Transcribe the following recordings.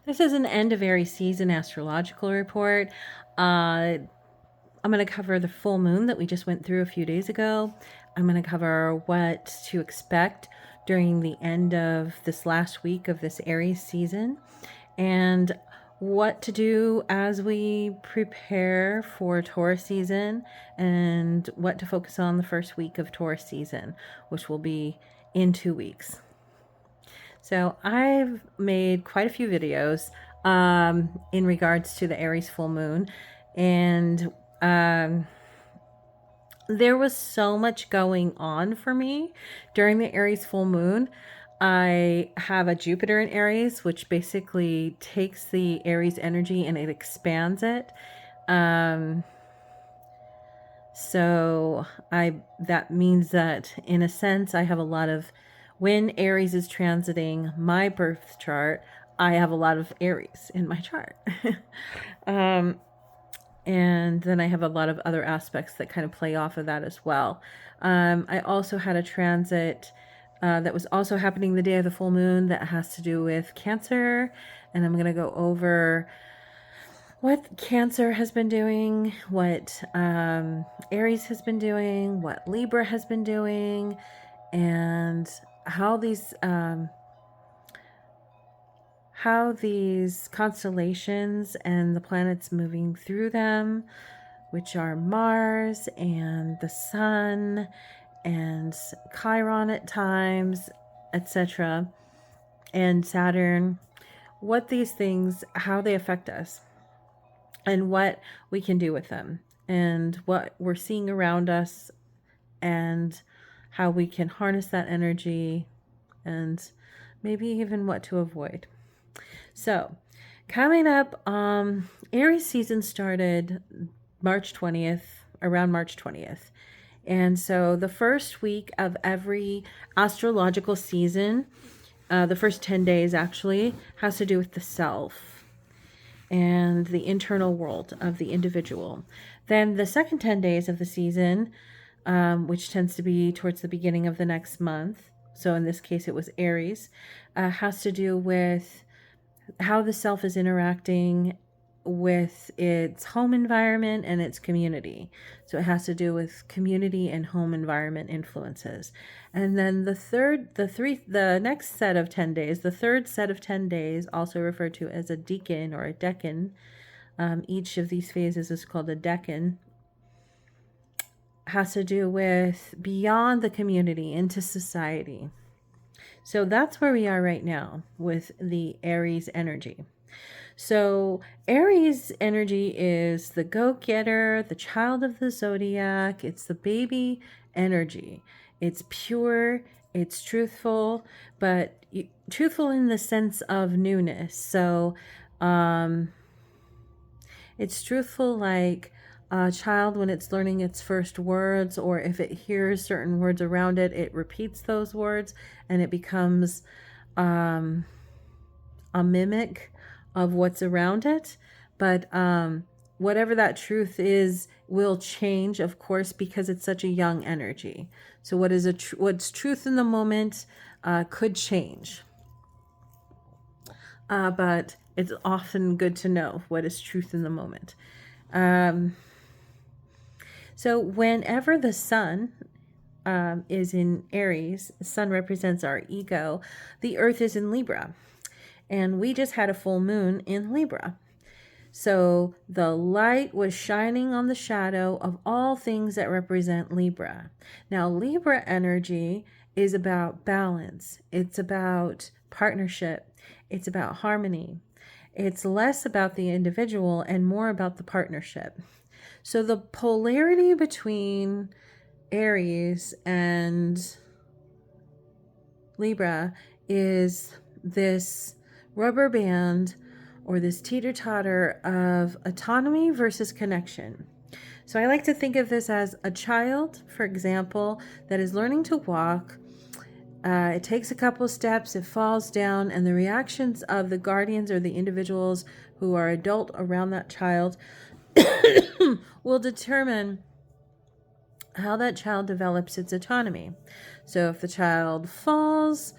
This is an end of Aries season astrological report. I'm going to cover the full moon that we just went through a few days ago. I'm going to cover what to expect during the end of this last week of this Aries season and what to do as we prepare for Taurus season and what to focus on the first week of Taurus season, which will be in 2 weeks. So I've made quite a few videos in regards to the Aries full moon, and there was so much going on for me during the Aries full moon. I have a Jupiter in Aries, which basically takes the Aries energy and it expands it. So that means that in a sense I have a lot of, when Aries is transiting my birth chart, I have a lot of Aries in my chart. And then I have a lot of other aspects that kind of play off of that as well. I also had a transit that was also happening the day of the full moon that has to do with Cancer, and I'm going to go over what Cancer has been doing, what Aries has been doing, what Libra has been doing, and how these constellations and the planets moving through them, which are Mars and the Sun and Chiron at times, etc., and Saturn, what these things, how they affect us, and what we can do with them, and what we're seeing around us, and how we can harness that energy, and maybe even what to avoid. So, coming up, Aries season started March 20th, around March 20th. And so the first week of every astrological season, the first 10 days actually, has to do with the self and the internal world of the individual. Then the second 10 days of the season, which tends to be towards the beginning of the next month, so in this case it was Aries, has to do with how the self is interacting with its home environment and its community. So it has to do with community and home environment influences. And then the next set of 10 days, the third set of 10 days, also referred to as a decan or a decan. Each of these phases is called a decan, has to do with beyond the community into society. So that's where we are right now with the Aries energy. So Aries energy is the go-getter, the child of the zodiac. It's the baby energy. It's pure, it's truthful, but truthful in the sense of newness. So it's truthful like a child when it's learning its first words, or if it hears certain words around it, it repeats those words and it becomes a mimic of what's around it. But whatever that truth is will change, of course, because it's such a young energy. So what's truth in the moment could change. But it's often good to know what is truth in the moment. So whenever the sun is in Aries, the sun represents our ego, the earth is in Libra. And we just had a full moon in Libra. So the light was shining on the shadow of all things that represent Libra. Now, Libra energy is about balance. It's about partnership. It's about harmony. It's less about the individual and more about the partnership. So the polarity between Aries and Libra is this rubber band or this teeter-totter of autonomy versus connection. So I like to think of this as a child, for example, that is learning to walk. It takes a couple steps, it falls down, and the reactions of the guardians or the individuals who are adult around that child will determine how that child develops its autonomy. So if the child falls,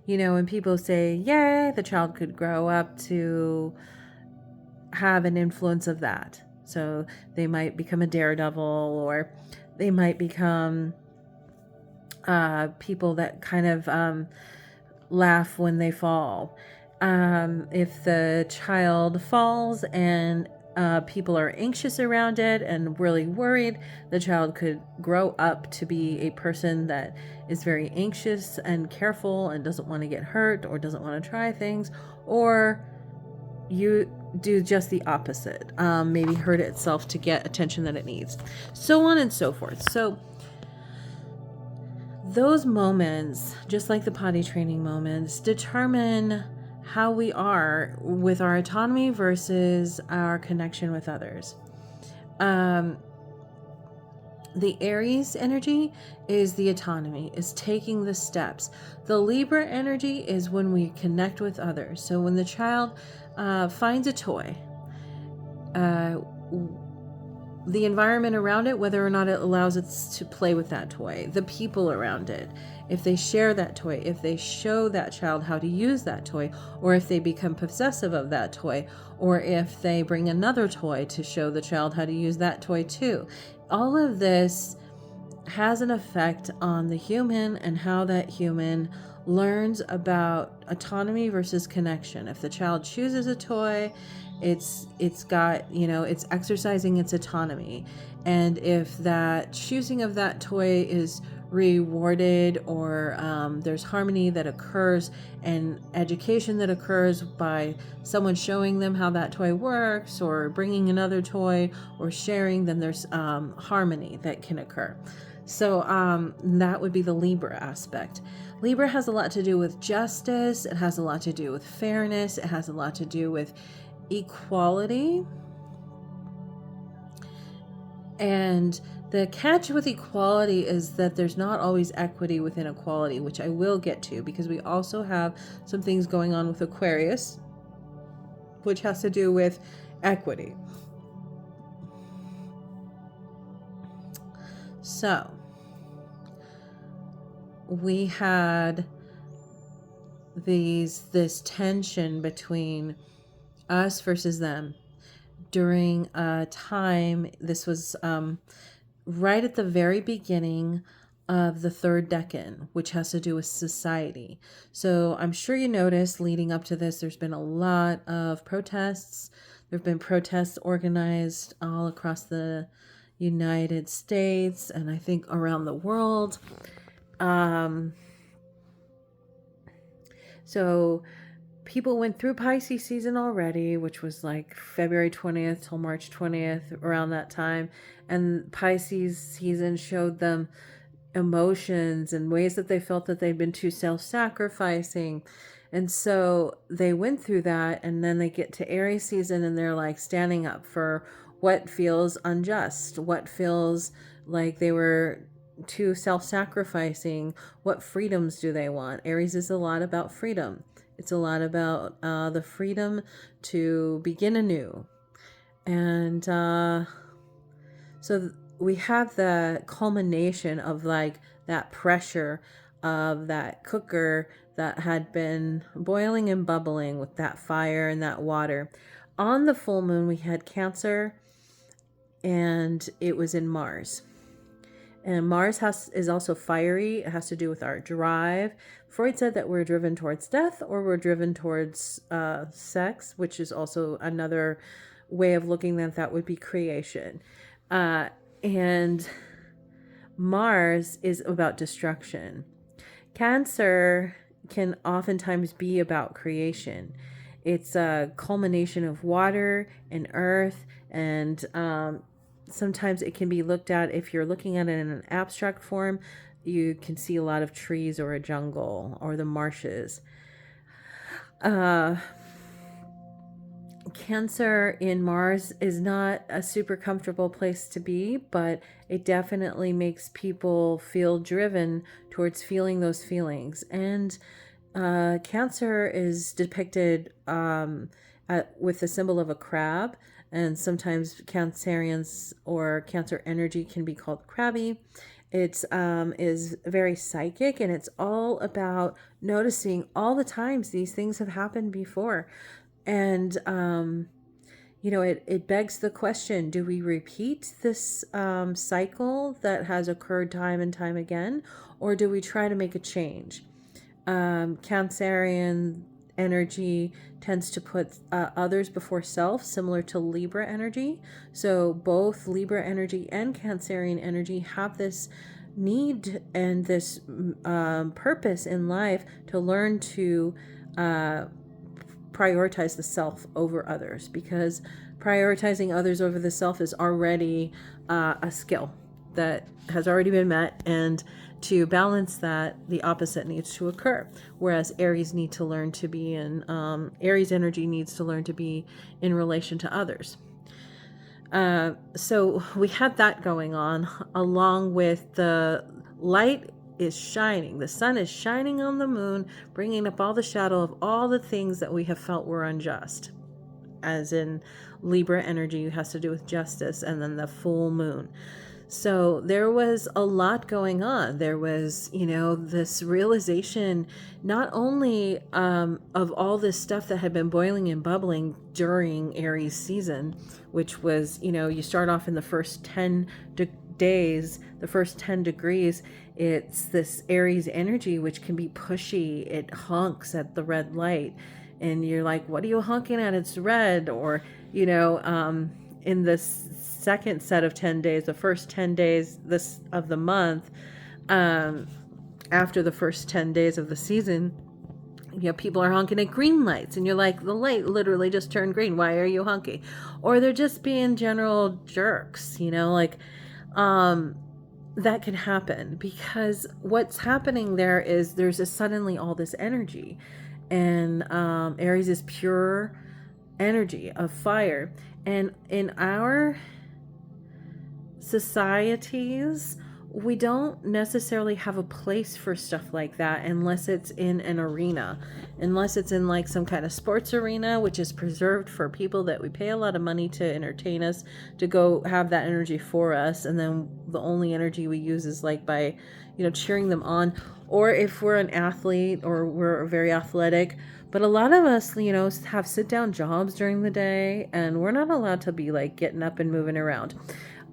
and people say, yay, the child could grow up to have an influence of that. So they might become a daredevil, or they might become people that kind of laugh when they fall. If the child falls and people are anxious around it and really worried, the child could grow up to be a person that is very anxious and careful and doesn't want to get hurt or doesn't want to try things, or you do just the opposite, maybe hurt itself to get attention that it needs, so on and so forth. So those moments, just like the potty training moments, determine how we are with our autonomy versus our connection with others. The Aries energy is the autonomy, is taking the steps. The Libra energy is when we connect with others. So when the child finds a toy, the environment around it, whether or not it allows it to play with that toy, the people around it, if they share that toy, if they show that child how to use that toy, or if they become possessive of that toy, or if they bring another toy to show the child how to use that toy too. All of this has an effect on the human and how that human learns about autonomy versus connection. If the child chooses a toy, it's got, it's exercising its autonomy. And if that choosing of that toy is rewarded, or there's harmony that occurs and education that occurs by someone showing them how that toy works, or bringing another toy, or sharing, then there's harmony that can occur. So that would be the Libra aspect. Libra has a lot to do with justice. It has a lot to do with fairness. It has a lot to do with equality. And the catch with equality is that there's not always equity within equality, which I will get to, because we also have some things going on with Aquarius, which has to do with equity. So we had this tension between us versus them during a time. This was right at the very beginning of the third decan, which has to do with society. So I'm sure you noticed leading up to this, there's been a lot of protests. There have been protests organized all across the United States, and I think around the world. So people went through Pisces season already, which was like February 20th till March 20th, around that time. And Pisces season showed them emotions and ways that they felt that they'd been too self-sacrificing. And so they went through that, and then they get to Aries season and they're like standing up for what feels unjust, what feels like they were too self-sacrificing, what freedoms do they want. Aries is a lot about freedom. It's a lot about the freedom to begin anew. And so we have the culmination of like that pressure of that cooker that had been boiling and bubbling with that fire and that water. On the full moon, we had Cancer, and it was in Mars. And Mars is also fiery. It has to do with our drive. Freud said that we're driven towards death, or we're driven towards sex, which is also another way of looking at that would be creation. And Mars is about destruction. Cancer can oftentimes be about creation. It's a culmination of water and earth, and sometimes it can be looked at, if you're looking at it in an abstract form, you can see a lot of trees or a jungle or the marshes. Cancer in Mars is not a super comfortable place to be, but it definitely makes people feel driven towards feeling those feelings. And Cancer is depicted with the symbol of a crab. And sometimes Cancerians or Cancer energy can be called crabby. It's is very psychic, and it's all about noticing all the times these things have happened before. And it begs the question, do we repeat this cycle that has occurred time and time again, or do we try to make a change? Cancerian energy tends to put others before self, similar to Libra energy. So both Libra energy and Cancerian energy have this need and this purpose in life to learn to prioritize the self over others, because prioritizing others over the self is already a skill that has already been met, and to balance that, the opposite needs to occur. Whereas Aries need to learn to be in Aries energy needs to learn to be in relation to others. So we had that going on, along with the light is shining. The sun is shining on the moon, bringing up all the shadow of all the things that we have felt were unjust. As in Libra energy has to do with justice, and then the full moon. So there was a lot going on. There was, this realization not only of all this stuff that had been boiling and bubbling during Aries season, which was, you start off in the first 10 days, the first 10 degrees, it's this Aries energy, which can be pushy. It honks at the red light. And you're like, what are you honking at? It's red. Or, in this second set of 10 days, the first 10 days of the month, after the first 10 days of the season, people are honking at green lights, and you're like, the light literally just turned green. Why are you honking? Or they're just being general jerks, that can happen, because what's happening there is there's suddenly all this energy, and Aries is pure energy of fire. And in our societies, we don't necessarily have a place for stuff like that unless it's in an arena, unless it's in like some kind of sports arena, which is preserved for people that we pay a lot of money to entertain us, to go have that energy for us. And then the only energy we use is like by, cheering them on, or if we're an athlete or we're very athletic. But a lot of us, have sit down jobs during the day, and we're not allowed to be like getting up and moving around.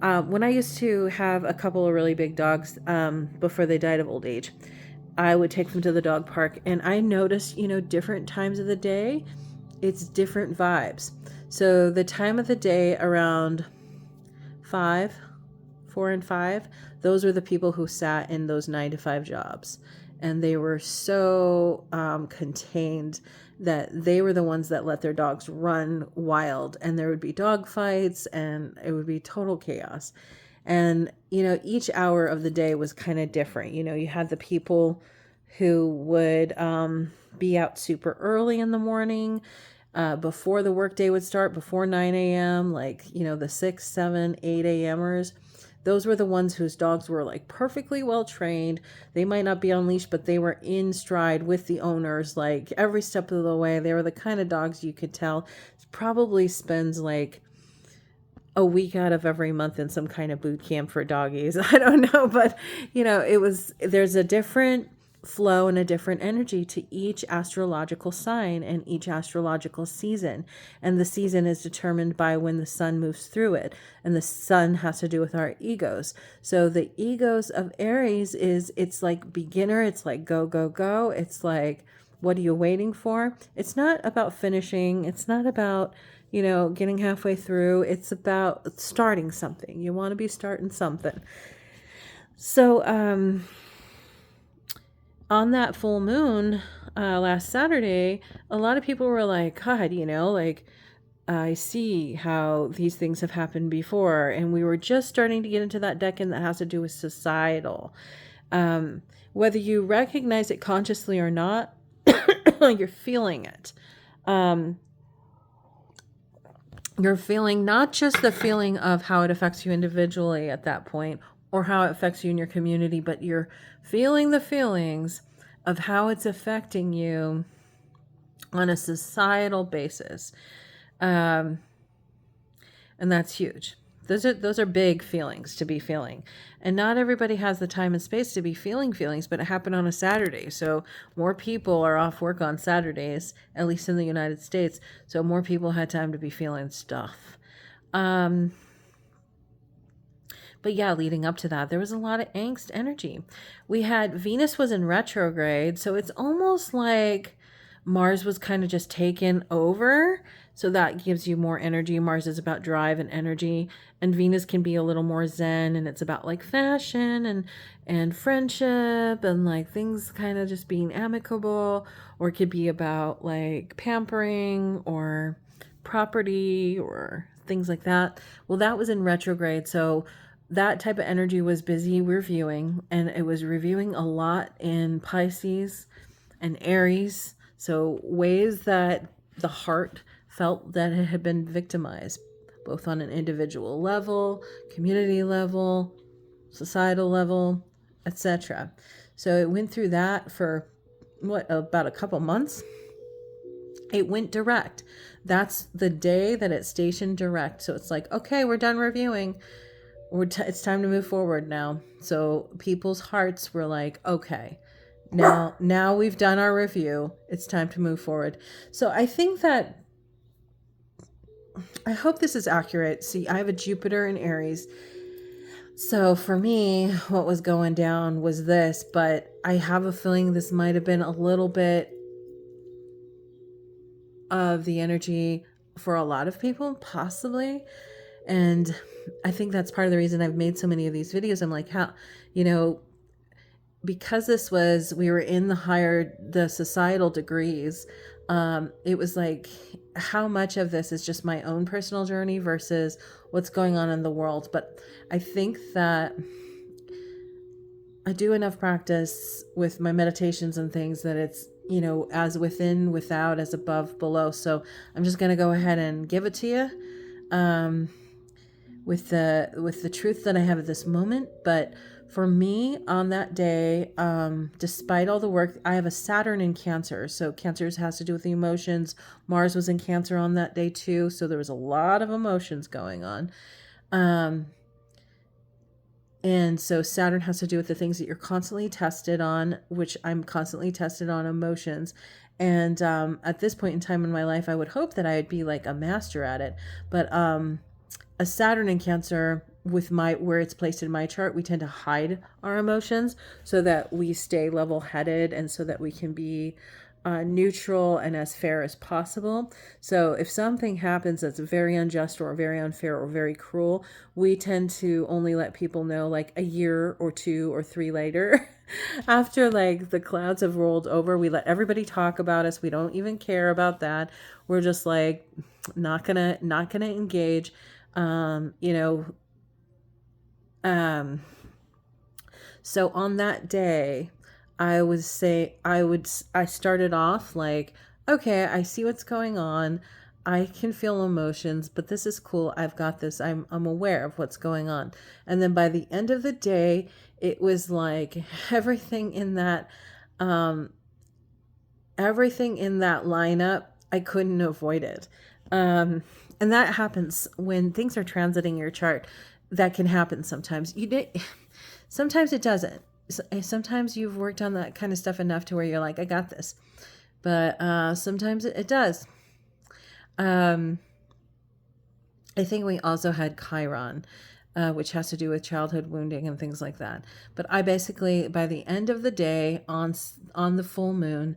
When I used to have a couple of really big dogs before they died of old age, I would take them to the dog park, and I noticed, different times of the day, it's different vibes. So the time of the day around 4 and 5, those were the people who sat in those 9 to 5 jobs. And they were so contained that they were the ones that let their dogs run wild, and there would be dog fights, and it would be total chaos. And, each hour of the day was kind of different. You had the people who would be out super early in the morning, before the workday would start, before 9 a.m., like, the 6, 7, 8 a.m.ers. Those were the ones whose dogs were like perfectly well trained. They might not be on leash, but they were in stride with the owners, like every step of the way. They were the kind of dogs you could tell probably spends like a week out of every month in some kind of boot camp for doggies. I don't know, but there's a different flow and a different energy to each astrological sign and each astrological season. And the season is determined by when the sun moves through it. And the sun has to do with our egos. So the egos of Aries it's like beginner. It's like go, go, go. It's like, what are you waiting for? It's not about finishing. It's not about, getting halfway through. It's about starting something. You want to be starting something. So, on that full moon last Saturday, a lot of people were like, God, I see how these things have happened before. And we were just starting to get into that decan that has to do with societal. Whether you recognize it consciously or not, you're feeling it. You're feeling not just the feeling of how it affects you individually at that point, or how it affects you in your community, but you're feeling the feelings of how it's affecting you on a societal basis. And that's huge, those are big feelings to be feeling. And not everybody has the time and space to be feeling feelings, but it happened on a Saturday. So more people are off work on Saturdays, at least in the United States. So more people had time to be feeling stuff. But yeah, leading up to that, there was a lot of angst energy. We had Venus was in retrograde, so it's almost like Mars was kind of just taken over. So that gives you more energy. Mars is about drive and energy, and Venus can be a little more zen, and it's about like fashion and friendship and like things kind of just being amicable, or it could be about like pampering or property or things like that. Well, that was in retrograde, so that type of energy was busy reviewing, and it was reviewing a lot in Pisces and Aries. So ways that the heart felt that it had been victimized, both on an individual level, community level, societal level, etc. So it went through that for about a couple months. It went direct. That's the day that it stationed direct. So it's like, okay, we're done reviewing. It's time to move forward now. So people's hearts were like, okay, now we've done our review. It's time to move forward. So I think that, I hope this is accurate. See, I have a Jupiter in Aries. So for me, what was going down was this, but I have a feeling this might have been a little bit of the energy for a lot of people, possibly. And I think that's part of the reason I've made so many of these videos. I'm like, how, because we were in the societal degrees, it was like, how much of this is just my own personal journey versus what's going on in the world. But I think that I do enough practice with my meditations and things that it's, as within, without, as above, below. So I'm just going to go ahead and give it to you. With the truth that I have at this moment. But for me, on that day, despite all the work, I have a Saturn in Cancer. So Cancer has to do with the emotions. Mars was in Cancer on that day too. So there was a lot of emotions going on. And so Saturn has to do with the things that you're constantly tested on, which I'm constantly tested on emotions. And at this point in time in my life, I would hope that I would be like a master at it. But a Saturn in Cancer, with where it's placed in my chart, we tend to hide our emotions so that we stay level-headed and so that we can be neutral and as fair as possible. So if something happens that's very unjust or very unfair or very cruel, we tend to only let people know like a year or 2 or 3 later. After like the clouds have rolled over, we let everybody talk about us. We don't even care about that. We're just like not gonna engage. So on that day, I started off like, okay, I see what's going on. I can feel emotions, but this is cool. I've got this. I'm aware of what's going on. And then by the end of the day, it was like everything in that lineup, I couldn't avoid it. And that happens when things are transiting your chart. That can happen sometimes. Sometimes it doesn't. Sometimes you've worked on that kind of stuff enough to where you're like, I got this. But sometimes it does. I think we also had Chiron, which has to do with childhood wounding and things like that. But I basically, by the end of the day on the full moon,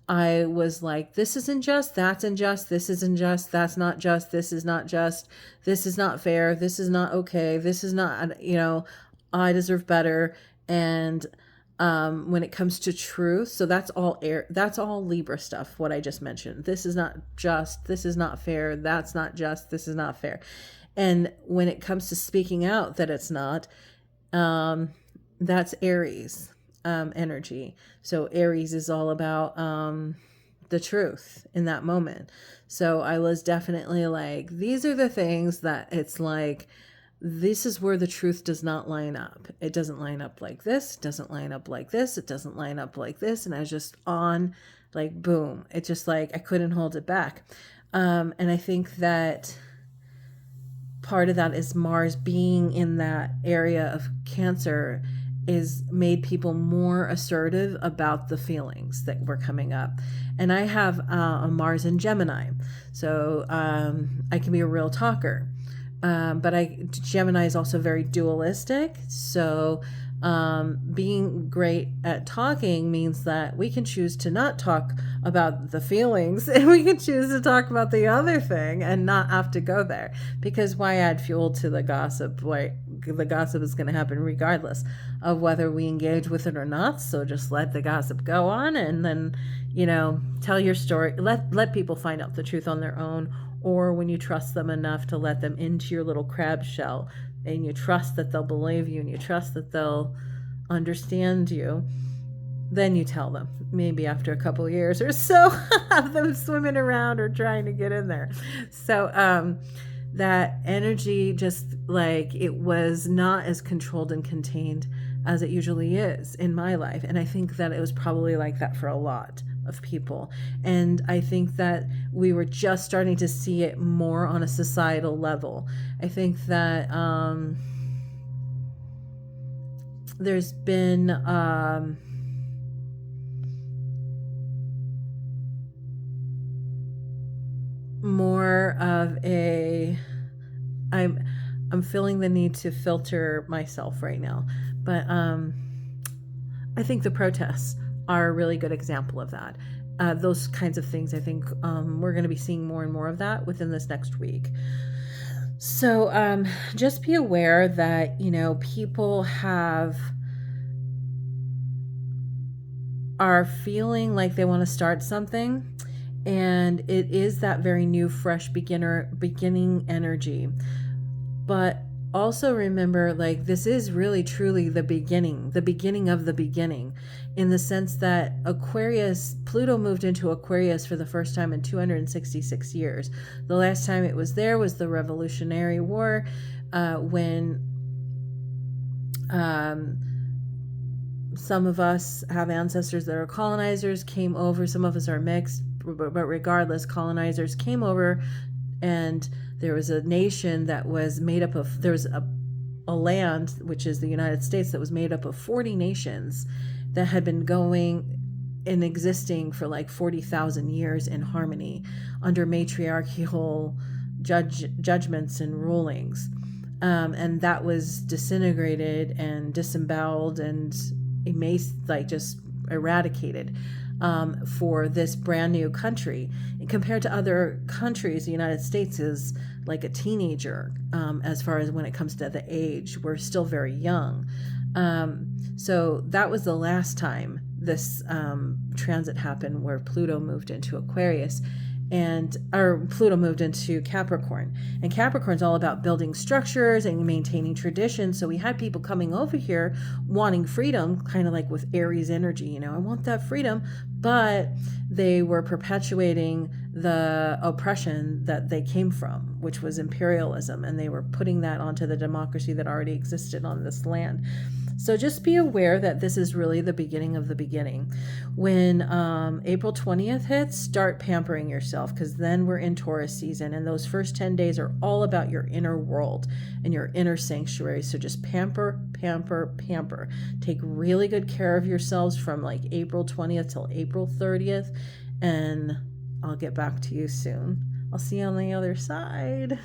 I was like, this isn't just, that's unjust, this isn't just, that's not just, this is not just, this is not fair, this is not okay, this is not, I deserve better. And when it comes to truth, so that's all Libra stuff, what I just mentioned. This is not just, this is not fair, that's not just, this is not fair. And when it comes to speaking out that it's not, that's Aries energy. So Aries is all about the truth in that moment. So I was definitely like, these are the things that it's like, this is where the truth does not line up. It doesn't line up like this, it doesn't line up like this, it doesn't line up like this. And I was just on like, boom. It just like, I couldn't hold it back. And I think that part of that is Mars being in that area of Cancer is made people more assertive about the feelings that were coming up. And I have a Mars in Gemini, so I can be a real talker. But Gemini is also very dualistic, so being great at talking means that we can choose to not talk about the feelings, and we can choose to talk about the other thing and not have to go there. Because why add fuel to the gossip? The gossip is going to happen regardless of whether we engage with it or not. So just let the gossip go on, and then, tell your story. Let people find out the truth on their own, or when you trust them enough to let them into your little crab shell, and you trust that they'll believe you, and you trust that they'll understand you, then you tell them. Maybe after a couple of years or so, have them swimming around or trying to get in there. So that energy, just like, it was not as controlled and contained as it usually is in my life. And I think that it was probably like that for a lot of people. And I think that we were just starting to see it more on a societal level. I think that there's been more of a I'm feeling the need to filter myself right now, but I think the protests are a really good example of that. Those kinds of things, I think we're going to be seeing more and more of that within this next week. So just be aware that, people are feeling like they want to start something, and it is that very new, fresh beginning energy. But also remember, like, this is really truly the beginning of the beginning, in the sense that Pluto moved into Aquarius for the first time in 266 years. The last time it was there was the Revolutionary War, when some of us have ancestors that are colonizers, came over. Some of us are mixed, but regardless, colonizers came over, and there was a nation that was made up of, there was a land, which is the United States, that was made up of 40 nations that had been going and existing for like 40,000 years in harmony under matriarchal judgments and rulings. And that was disintegrated and disemboweled and just eradicated for this brand new country. And compared to other countries, the United States is like a teenager as far as when it comes to the age. We're still very young. So that was the last time this transit happened, where Pluto moved into Aquarius, or Pluto moved into Capricorn. And Capricorn's all about building structures and maintaining traditions. So we had people coming over here wanting freedom, kind of like with Aries energy, I want that freedom, but they were perpetuating the oppression that they came from, which was imperialism, and they were putting that onto the democracy that already existed on this land. So just be aware that this is really the beginning of the beginning. When April 20th hits, start pampering yourself, because then we're in Taurus season, and those first 10 days are all about your inner world and your inner sanctuary. So just pamper, pamper, pamper. Take really good care of yourselves from like April 20th till April 30th, and I'll get back to you soon. I'll see you on the other side.